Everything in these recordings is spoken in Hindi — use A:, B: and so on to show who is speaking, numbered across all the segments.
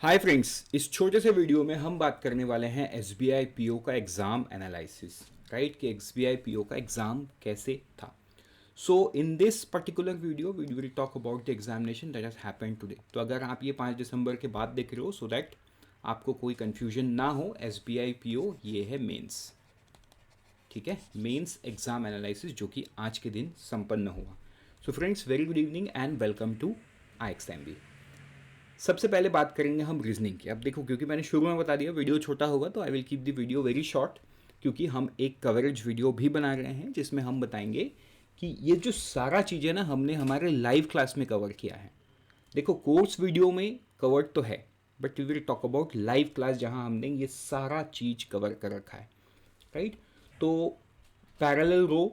A: हाय फ्रेंड्स, इस छोटे से वीडियो में हम बात करने वाले हैं एसबीआई पीओ का एग्ज़ाम एनालिसिस। राइट कि एसबीआई पीओ का एग्ज़ाम कैसे था। So in this particular video we will talk about the examination that has happened today. तो अगर आप ये 5 दिसंबर के बाद देख रहे हो सो दैट आपको कोई कन्फ्यूजन ना हो, एसबीआई पीओ ये है मेंस। ठीक है, मेंस एग्जाम एनालिसिस जो कि आज के दिन संपन्न हुआ। So friends, very good evening and welcome to IXMB। सबसे पहले बात करेंगे हम रीजनिंग की। अब देखो, क्योंकि मैंने शुरू में बता दिया वीडियो छोटा होगा तो I will keep the video very short, क्योंकि हम एक कवरेज वीडियो भी बना रहे हैं जिसमें हम बताएंगे कि ये जो सारा चीज़ें ना हमने हमारे लाइव क्लास में कवर किया है। देखो, कोर्स वीडियो में कवर्ड तो है, but we will talk about live class जहाँ हमने ये सारा चीज़ कवर कर रखा है। राइट, तो पैरेलल रो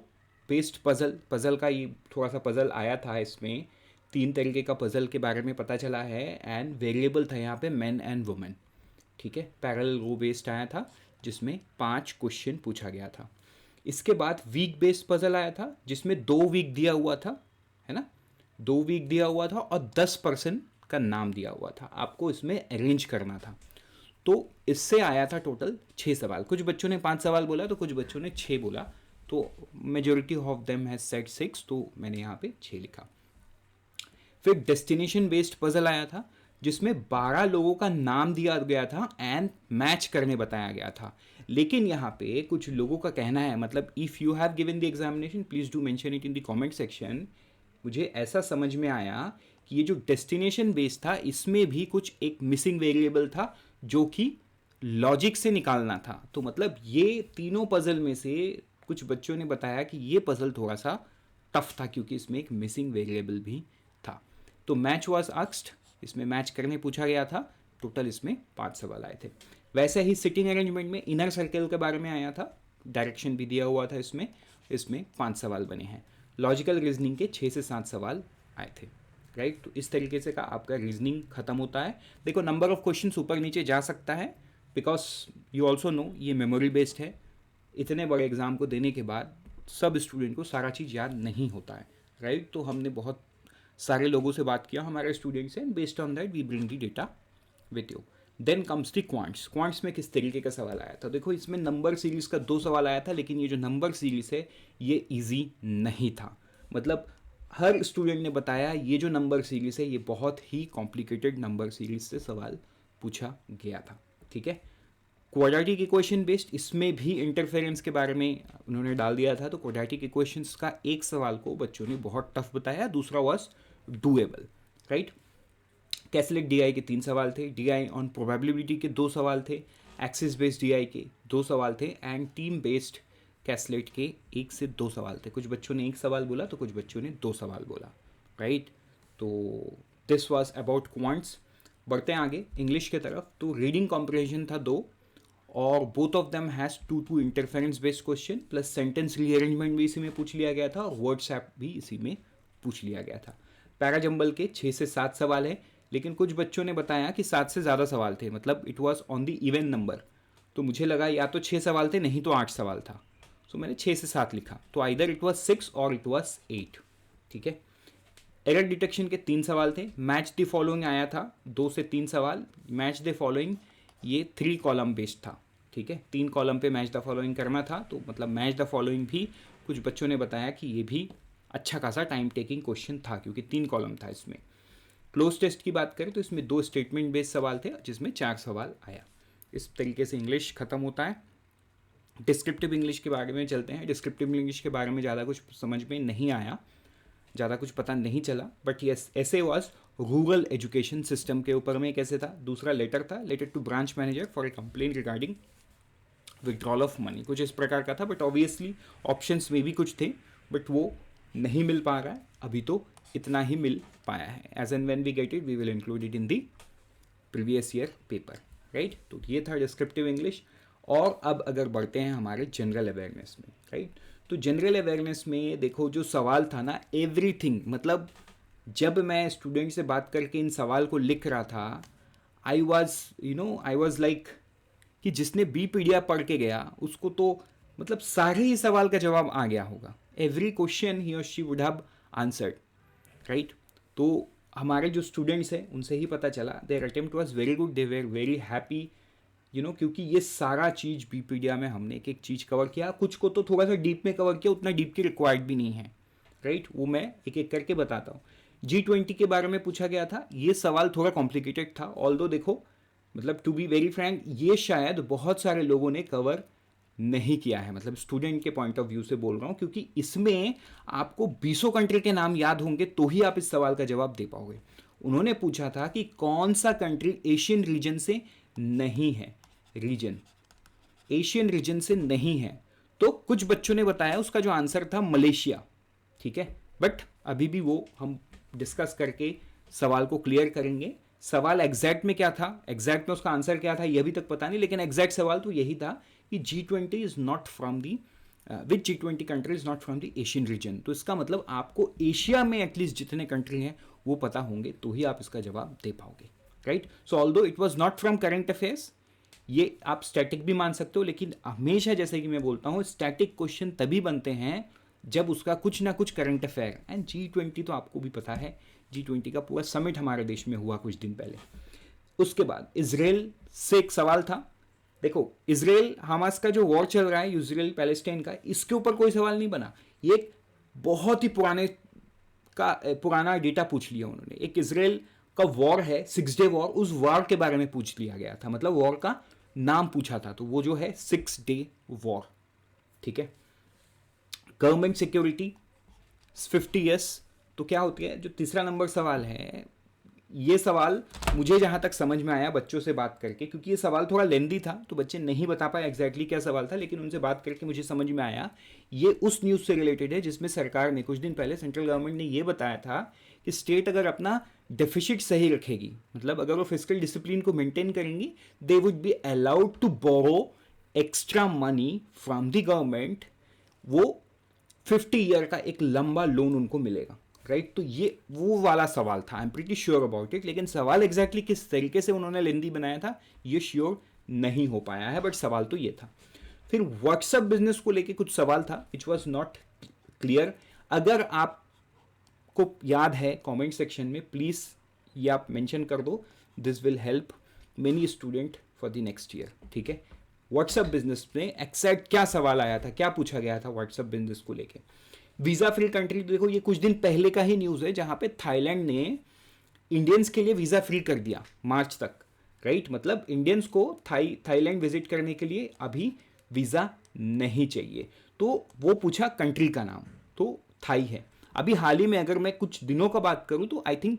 A: बेस्ड पजल का ये थोड़ा सा पजल आया था। इसमें 3 तरीके का पजल के बारे में पता चला है एंड वेरिएबल था यहाँ पे मैन एंड वुमेन। ठीक है, पैरेलल रो बेस्ड आया था जिसमें 5 क्वेश्चन पूछा गया था। इसके बाद वीक बेस्ड पजल आया था जिसमें 2 वीक दिया हुआ था, है ना, 2 वीक दिया हुआ था और 10 पर्सन का नाम दिया हुआ था, आपको इसमें अरेंज करना था। तो इससे आया था टोटल 6 सवाल। कुछ बच्चों ने 5 सवाल बोला तो कुछ बच्चों ने 6 बोला, तो majority of them has set 6, तो मैंने यहाँ पे 6 लिखा। फिर डेस्टिनेशन बेस्ड पजल आया था जिसमें 12 लोगों का नाम दिया गया था एंड मैच करने बताया गया था। लेकिन यहाँ पे कुछ लोगों का कहना है, मतलब if you have given the examination please do mention it in the comment section. मुझे ऐसा समझ में आया कि ये जो डेस्टिनेशन बेस्ड था इसमें भी कुछ एक मिसिंग वेरिएबल था जो कि लॉजिक से निकालना था। तो मतलब ये तीनों पजल में से कुछ बच्चों ने बताया कि ये पजल थोड़ा सा टफ था क्योंकि इसमें एक मिसिंग वेरिएबल भी था। तो मैच वाज आस्क्ड, इसमें मैच करने पूछा गया था। टोटल इसमें 5 सवाल आए थे। वैसे ही सिटिंग अरेंजमेंट में इनर सर्कल के बारे में आया था, डायरेक्शन भी दिया हुआ था। इसमें इसमें 5 सवाल बने हैं। लॉजिकल रीजनिंग के 6 से 7 सवाल आए थे। राइट, तो इस तरीके से का आपका रीजनिंग खत्म होता है। देखो, नंबर ऑफ क्वेश्चन ऊपर नीचे जा सकता है बिकॉज यू ऑल्सो नो ये मेमोरी बेस्ड है। इतने बड़े एग्जाम को देने के बाद सब स्टूडेंट को सारा चीज़ याद नहीं होता है। राइट, तो हमने बहुत सारे लोगों से बात किया, हमारे स्टूडेंट्स से, and based on that we bring the data with you. Then comes the quants. Quants में किस तरीके का सवाल आया था। देखो, इसमें नंबर सीरीज का 2 सवाल आया था, लेकिन ये जो नंबर सीरीज है ये इजी नहीं था। मतलब हर स्टूडेंट ने बताया ये जो नंबर सीरीज है ये बहुत ही कॉम्प्लिकेटेड नंबर सीरीज से सवाल पूछा गया था। ठीक है, क्वाड्रेटिक इक्वेशन बेस्ड, इसमें भी इंटरफेरेंस के बारे में उन्होंने डाल दिया था। तो क्वाड्रेटिक इक्वेशंस का एक सवाल को बच्चों ने बहुत टफ बताया, दूसरा वाज डूएबल। राइट, कैसलेट डीआई के 3 सवाल थे, डीआई ऑन प्रोबेबिलिटी के 2 सवाल थे, एक्सिस बेस्ड डीआई के 2 सवाल थे एंड टीम बेस्ड कैसलेट के 1 से 2 सवाल थे। कुछ बच्चों ने 1 सवाल बोला तो कुछ बच्चों ने 2 सवाल बोला। राइट, तो दिस वाज अबाउट क्वांट्स। बढ़ते हैं आगे इंग्लिश के तरफ। तो रीडिंग कॉम्प्रिहेंशन था 2, और both of them has 2 interference based question, plus sentence rearrangement भी इसी में पूछ लिया गया था और वर्ड्स ऐप भी इसी में पूछ लिया गया था। पैराजंबल के 6 से 7 सवाल हैं, लेकिन कुछ बच्चों ने बताया कि 7 से ज़्यादा सवाल थे, मतलब it was on the even number. तो मुझे लगा या तो 6 सवाल थे नहीं तो 8 सवाल था, सो मैंने 6 से 7 लिखा। तो आइदर इट वॉज 6 और इट वॉज 8। ठीक है, एरर डिटेक्शन के 3 सवाल थे। मैच द फॉलोइंग आया था 2 से 3 सवाल। मैच द फॉलोइंग ये 3 कॉलम बेस्ड था। ठीक है, 3 कॉलम पे मैच द फॉलोइंग करना था, तो मतलब मैच द फॉलोइंग भी कुछ बच्चों ने बताया कि ये भी अच्छा खासा टाइम टेकिंग क्वेश्चन था क्योंकि 3 कॉलम था इसमें। क्लोज टेस्ट की बात करें तो इसमें 2 स्टेटमेंट बेस्ड सवाल थे जिसमें 4 सवाल आया। इस तरीके से इंग्लिश खत्म होता है। डिस्क्रिप्टिव इंग्लिश के बारे में चलते हैं। डिस्क्रिप्टिव इंग्लिश के बारे में ज़्यादा कुछ समझ में नहीं आया, ज़्यादा कुछ पता नहीं चला, बट यस ऐसे वाज रूरल एजुकेशन सिस्टम के ऊपर में कैसे था। दूसरा लेटर था, letter to branch manager for a complain regarding withdrawal of money, कुछ इस प्रकार का था। बट ऑब्वियसली ऑप्शंस में भी कुछ थे, बट वो नहीं मिल पा रहा है अभी, तो इतना ही मिल पाया है। As and when we get it we will include it in the previous year paper. Right, तो ये था डिस्क्रिप्टिव इंग्लिश। और अब अगर बढ़ते हैं हमारे जनरल अवेयरनेस में। राइट, तो जनरल अवेयरनेस में देखो जो सवाल था ना, एवरीथिंग, मतलब जब मैं स्टूडेंट से बात करके इन सवाल को लिख रहा था, आई वॉज लाइक कि जिसने बी पीडिया पढ़ के गया उसको तो मतलब सारे ही सवाल का जवाब आ गया होगा। एवरी क्वेश्चन ही और she would have answered. Right, तो हमारे जो स्टूडेंट्स हैं उनसे ही पता चला, their attempt was very good, they were very happy, क्योंकि ये सारा चीज़ बीपीडिया में हमने एक एक चीज़ कवर किया, कुछ को तो थोड़ा सा डीप में कवर किया, उतना डीप की रिक्वायर्ड भी नहीं है, राइट, वो मैं एक एक करके बताता हूँ। G20 के बारे में पूछा गया था, ये सवाल थोड़ा कॉम्प्लिकेटेड था, ऑल्दो देखो मतलब टू बी वेरी फ्रैंक ये शायद बहुत सारे लोगों ने कवर नहीं किया है, मतलब स्टूडेंट के पॉइंट ऑफ व्यू से बोल रहा हूँ, क्योंकि इसमें आपको 20 कंट्री के नाम याद होंगे तो ही आप इस सवाल का जवाब दे पाओगे। उन्होंने पूछा था कि कौन सा कंट्री एशियन रीजन से नहीं है, रीजन एशियन रीजन से नहीं है, तो कुछ बच्चों ने बताया उसका जो आंसर था मलेशिया, ठीक है, बट अभी भी वो हम डिस्कस करके सवाल को क्लियर करेंगे। सवाल एग्जैक्ट में क्या था, एग्जैक्ट में उसका आंसर क्या था ये अभी तक पता नहीं, लेकिन एग्जैक्ट सवाल तो यही था कि G20 is not from the which G20 country is not from the Asian region. तो इसका मतलब आपको एशिया में एटलीस्ट जितने कंट्री हैं वो पता होंगे तो ही आप इसका जवाब दे पाओगे, right. So although it was not from current affairs, ये आप स्टैटिक भी मान सकते हो, लेकिन हमेशा जैसे कि मैं बोलता हूँ स्टैटिक क्वेश्चन तभी बनते हैं जब उसका कुछ ना कुछ करंट अफेयर, एंड G20 तो आपको भी पता है, G20 का पूरा समिट हमारे देश में हुआ कुछ दिन पहले। उसके बाद इसराइल से एक सवाल था, देखो इसराइल हमास का जो वॉर चल रहा है इसराइल पैलेस्टाइन का, इसके ऊपर कोई सवाल नहीं बना, ये एक बहुत ही पुराना डेटा पूछ लिया उन्होंने। एक इसराइल का वॉर है 6 डे वॉर, उस वॉर के बारे में पूछ लिया गया था, मतलब वॉर का नाम पूछा था, तो वो जो है 6 डे वॉर, ठीक है। गवर्नमेंट सिक्योरिटी 50 ईयर्स, तो क्या होती है, जो तीसरा नंबर सवाल है, ये सवाल मुझे जहाँ तक समझ में आया बच्चों से बात करके, क्योंकि ये सवाल थोड़ा लेंदी था तो बच्चे नहीं बता पाए एग्जैक्टली क्या सवाल था, लेकिन उनसे बात करके मुझे समझ में आया ये उस न्यूज़ से रिलेटेड है जिसमें सरकार ने कुछ दिन पहले, सेंट्रल गवर्नमेंट ने ये बताया था कि स्टेट अगर अपना डेफिसिट सही रखेगी, मतलब अगर वो फिजिकल डिसिप्लिन को मेंटेन करेंगी, they would be allowed to borrow extra money from the government, वो 50 ईयर का एक लंबा लोन उनको मिलेगा, राइट। तो ये वो वाला सवाल था, I am pretty sure about it, लेकिन सवाल एग्जैक्टली किस तरीके से उन्होंने लेंदी बनाया था ये श्योर नहीं हो पाया है, बट सवाल तो ये था। फिर व्हाट्सएप बिजनेस को लेके कुछ सवाल था विच वॉज नॉट क्लियर, अगर आपको याद है कमेंट सेक्शन में प्लीज़ ये आप मेंशन कर दो, this will help many student for the next year, ठीक है। व्हाट्सएप बिजनेस में एक्सैक्ट क्या सवाल आया था, क्या पूछा गया था व्हाट्सएप बिजनेस को लेके। वीज़ा फ्री कंट्री, तो देखो ये कुछ दिन पहले का ही न्यूज़ है जहाँ पे थाईलैंड ने इंडियंस के लिए वीज़ा फ्री कर दिया मार्च तक, राइट, मतलब इंडियंस को थाईलैंड विजिट करने के लिए अभी वीज़ा नहीं चाहिए, तो वो पूछा कंट्री का नाम, तो थाई है। अभी हाल ही में अगर मैं कुछ दिनों का बात करूँ तो I think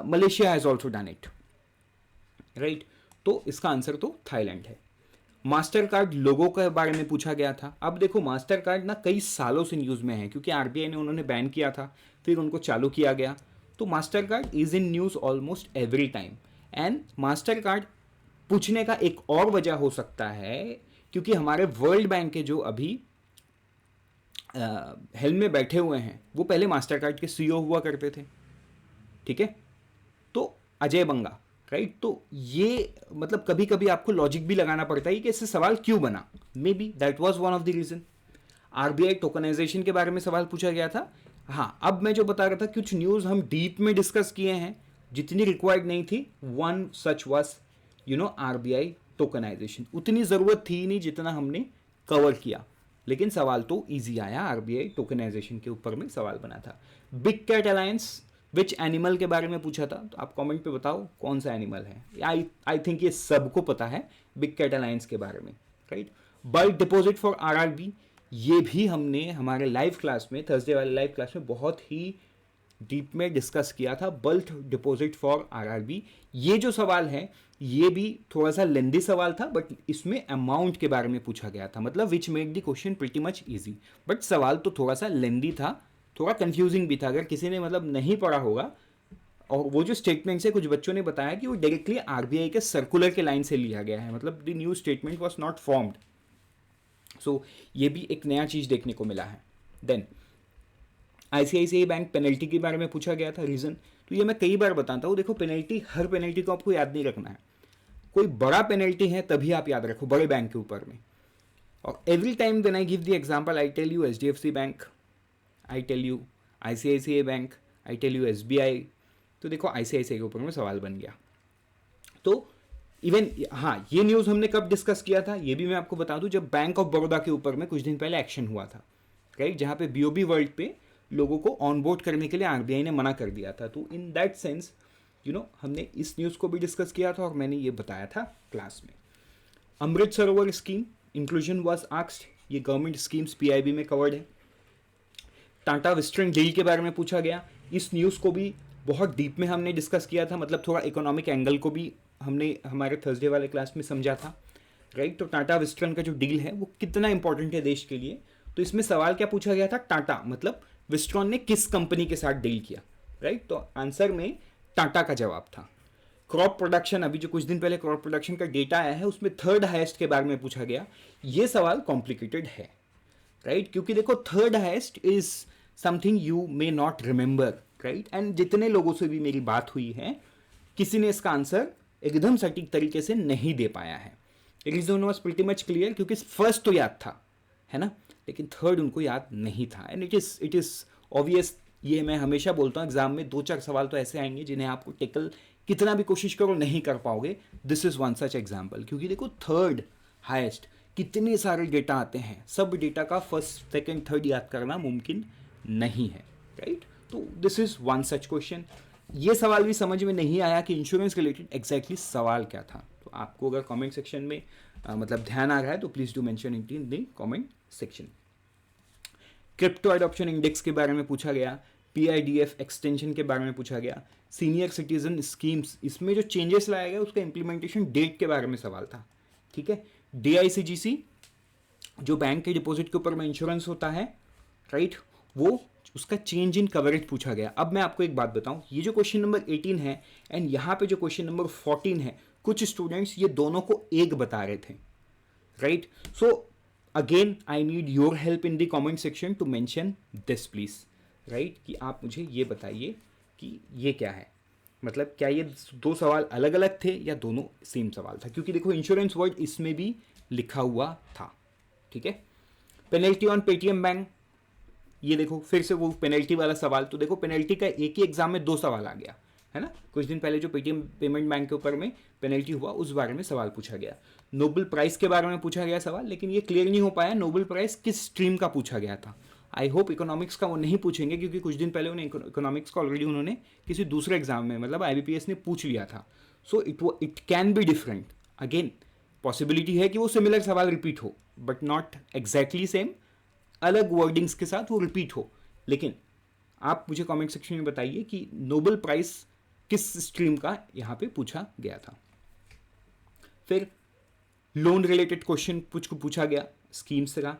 A: Malaysia has also done it, right, तो इसका आंसर तो थाईलैंड है। मास्टर कार्ड लोगों के बारे में पूछा गया था। अब देखो मास्टर कार्ड ना कई सालों से न्यूज़ में है, क्योंकि आरबीआई ने उन्होंने बैन किया था, फिर उनको चालू किया गया, तो master card is in news almost every time. And master card पूछने का एक और वजह हो सकता है क्योंकि हमारे वर्ल्ड बैंक के जो अभी हेल्म में बैठे हुए हैं वो पहले मास्टर कार्ड के सीईओ हुआ करते थे, ठीक है, तो अजय बंगा, राइट। तो ये मतलब कभी कभी आपको लॉजिक भी लगाना पड़ता है कि इससे सवाल क्यों बना, maybe that was one of the reason. RBI tokenization के बारे में सवाल पूछा गया था। हाँ, अब मैं जो बता रहा था कुछ न्यूज़ हम डीप में डिस्कस किए हैं, जितनी रिक्वायर्ड नहीं थी, one such was RBI tokenization, उतनी ज़रूरत थी नहीं जितना हमने कवर किया, लेकिन सवाल तो ईजी आया, आरबीआई टोकनाइजेशन के ऊपर में सवाल बना था। Big cat alliance which animal के बारे में पूछा था, तो आप कमेंट पे बताओ कौन सा एनिमल है। आई थिंक ये सबको पता है बिग कैट अलायंस के बारे में, right. Bulk deposit for RRB, ये भी हमने हमारे लाइव क्लास में, थर्सडे वाले लाइव क्लास में बहुत ही डीप में डिस्कस किया था, बल्क डिपॉजिट फॉर आरआरबी। ये जो सवाल है ये भी थोड़ा सा लेंदी सवाल था, बट इसमें अमाउंट के बारे में पूछा गया था, मतलब which make the question pretty much easy, but सवाल तो थोड़ा सा लेंदी था, थोड़ा कंफ्यूजिंग भी था, अगर किसी ने मतलब नहीं पढ़ा होगा। और वो जो स्टेटमेंट है कुछ बच्चों ने बताया कि वो डायरेक्टली आरबीआई के सर्कुलर के लाइन से लिया गया है, मतलब the new statement was not formed. So ये भी एक नया चीज़ देखने को मिला है। देन आईसीआईसीआई बैंक पेनल्टी के बारे में पूछा गया था, रीज़न तो ये मैं कई बार बताता हूँ, देखो पेनल्टी, हर पेनल्टी को आपको याद नहीं रखना है, कोई बड़ा पेनल्टी है तभी आप याद रखो बड़े बैंक के ऊपर में। और every time when I give the example I tell you HDFC bank, I tell you ICICI Bank, I tell you SBI, तो देखो आईसीआईसीआई के ऊपर में सवाल बन गया। तो इवन हाँ, ये न्यूज़ हमने कब डिस्कस किया था ये भी मैं आपको बता दूं, जब बैंक ऑफ बड़ौदा के ऊपर में कुछ दिन पहले एक्शन हुआ था, राइट, जहाँ पे बीओबी वर्ल्ड पे लोगों को ऑनबोर्ड करने के लिए आरबीआई ने मना कर दिया था। तो इन दैट सेंस हमने इस न्यूज़ को भी डिस्कस किया था और मैंने ये बताया था क्लास में। Amrit Sarovar scheme inclusion was asked, ये गवर्नमेंट स्कीम्स पीआईबी में कवर्ड है। टाटा वेस्टर्न डील के बारे में पूछा गया, इस न्यूज़ को भी बहुत डीप में हमने डिस्कस किया था, मतलब थोड़ा इकोनॉमिक एंगल को भी हमने हमारे थर्सडे वाले क्लास में समझा था, राइट। तो टाटा वेस्टर्न का जो डील है वो कितना इंपॉर्टेंट है देश के लिए। तो इसमें सवाल क्या पूछा गया था, टाटा मतलब वेस्टर्न ने किस कंपनी के साथ डील किया, राइट। तो आंसर में टाटा का जवाब था। क्रॉप प्रोडक्शन, अभी जो कुछ दिन पहले क्रॉप प्रोडक्शन का डेटा आया है उसमें थर्ड हाईएस्ट के बारे में पूछा गया। ये सवाल कॉम्प्लिकेटेड है, राइट, क्योंकि देखो third highest is something you may not remember, right. And जितने लोगों से भी मेरी बात हुई है किसी ने इसका आंसर एकदम सटीक तरीके से नहीं दे पाया है। Reason was pretty much clear, क्योंकि फर्स्ट तो याद था, है ना, लेकिन थर्ड उनको याद नहीं था। एंड इट इज़ ऑब्वियस, ये मैं हमेशा बोलता हूँ एग्जाम में 2-4 सवाल तो ऐसे आएंगे जिन्हें आपको टेकल कितना भी कोशिश करो नहीं कर पाओगे। This is one such example, क्योंकि देखो थर्ड हाईएस्ट कितने सारे डेटा आते हैं, सब डेटा का फर्स्ट सेकंड थर्ड याद करना मुमकिन नहीं है, राइट। तो this is one such question. ये सवाल भी समझ में नहीं आया कि इंश्योरेंस रिलेटेड एग्जैक्टली सवाल क्या था। तो आपको अगर कमेंट सेक्शन में मतलब ध्यान आ रहा है तो please do mention it in the comment section. Crypto adoption index के बारे में पूछा गया, पीआईडीएफ एक्सटेंशन के बारे में पूछा गया, सीनियर सिटीजन स्कीम्स, इसमें जो चेंजेस लाया गया उसका इम्प्लीमेंटेशन डेट के बारे में सवाल था, ठीक है। डीआईसीजीसी जो बैंक के डिपॉजिट के ऊपर में इंश्योरेंस होता है, राइट, वो उसका चेंज इन कवरेज पूछा गया। अब मैं आपको एक बात बताऊं, ये जो क्वेश्चन नंबर 18 है एंड यहाँ पे जो क्वेश्चन नंबर 14 है, कुछ स्टूडेंट्स ये दोनों को एक बता रहे थे, right. So again I need your help in the comment section two mention this please, right, कि आप मुझे ये बताइए कि ये क्या है, मतलब क्या ये दो सवाल अलग अलग थे या दोनों सेम सवाल था, क्योंकि देखो इंश्योरेंस वर्ड इसमें भी लिखा हुआ था, ठीक है। पेनल्टी ऑन पेटीएम बैंक, ये देखो फिर से वो पेनल्टी वाला सवाल। तो देखो पेनल्टी का एक ही एग्जाम में 2 सवाल आ गया, है ना। कुछ दिन पहले जो पेटीएम पेमेंट बैंक के ऊपर में पेनल्टी हुआ उस बारे में सवाल पूछा गया। नोबेल प्राइज के बारे में पूछा गया सवाल, लेकिन ये क्लियर नहीं हो पाया नोबेल प्राइज किस स्ट्रीम का पूछा गया था। आई होप इकोनॉमिक्स का वो नहीं पूछेंगे, क्योंकि कुछ दिन पहले उन्हें इकोनॉमिक्स का ऑलरेडी उन्होंने किसी दूसरे एग्जाम में मतलब IBPS ने पूछ लिया था। So it can be different, again possibility है कि वो सिमिलर सवाल रिपीट हो बट नॉट एग्जैक्टली सेम, अलग वर्डिंग्स के साथ वो रिपीट हो। लेकिन आप मुझे कमेंट सेक्शन में बताइए कि नोबेल प्राइज किस स्ट्रीम का यहाँ पे पूछा गया था। फिर लोन रिलेटेड क्वेश्चन पूछा गया स्कीम्स का।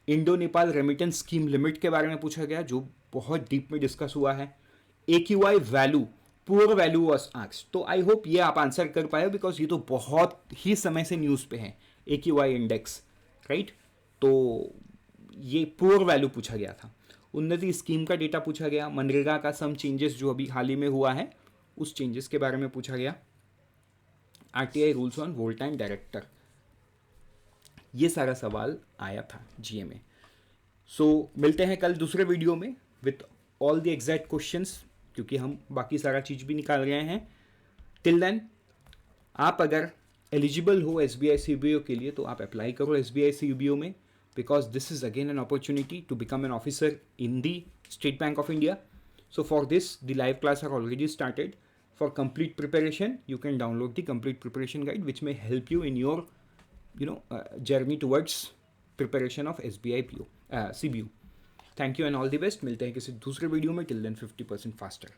A: Indo Nepal remittance scheme limit के बारे में पूछा गया, जो बहुत डीप में डिस्कस हुआ है। AQI value, poor value was asked, तो आई होप ये आप आंसर कर पाए, बिकॉज ये तो बहुत ही समय से न्यूज़ पे है AQI इंडेक्स, राइट। तो ये पुअर वैल्यू पूछा गया था। उन्नति स्कीम का डेटा पूछा गया। मनरेगा का सम चेंजेस जो अभी हाल ही में हुआ है उस चेंजेस के बारे में पूछा गया। RTI rules on volt time director, ये सारा सवाल आया था GA में। सो मिलते हैं कल दूसरे वीडियो में with all the exact questions, क्योंकि हम बाकी सारा चीज़ भी निकाल रहे हैं। टिल देन आप अगर एलिजिबल हो SBI CBO के लिए तो आप अप्लाई करो SBI CBO में, because this is again an opportunity to become an officer in the State Bank of India. So for this, the live class are already started. For complete preparation, you can download the complete preparation guide, which may help you in your, journey towards preparation of SBI CBO. Thank you and all the best. मिलते हैं किसी दूसरे वीडियो में. Till then, 50% faster.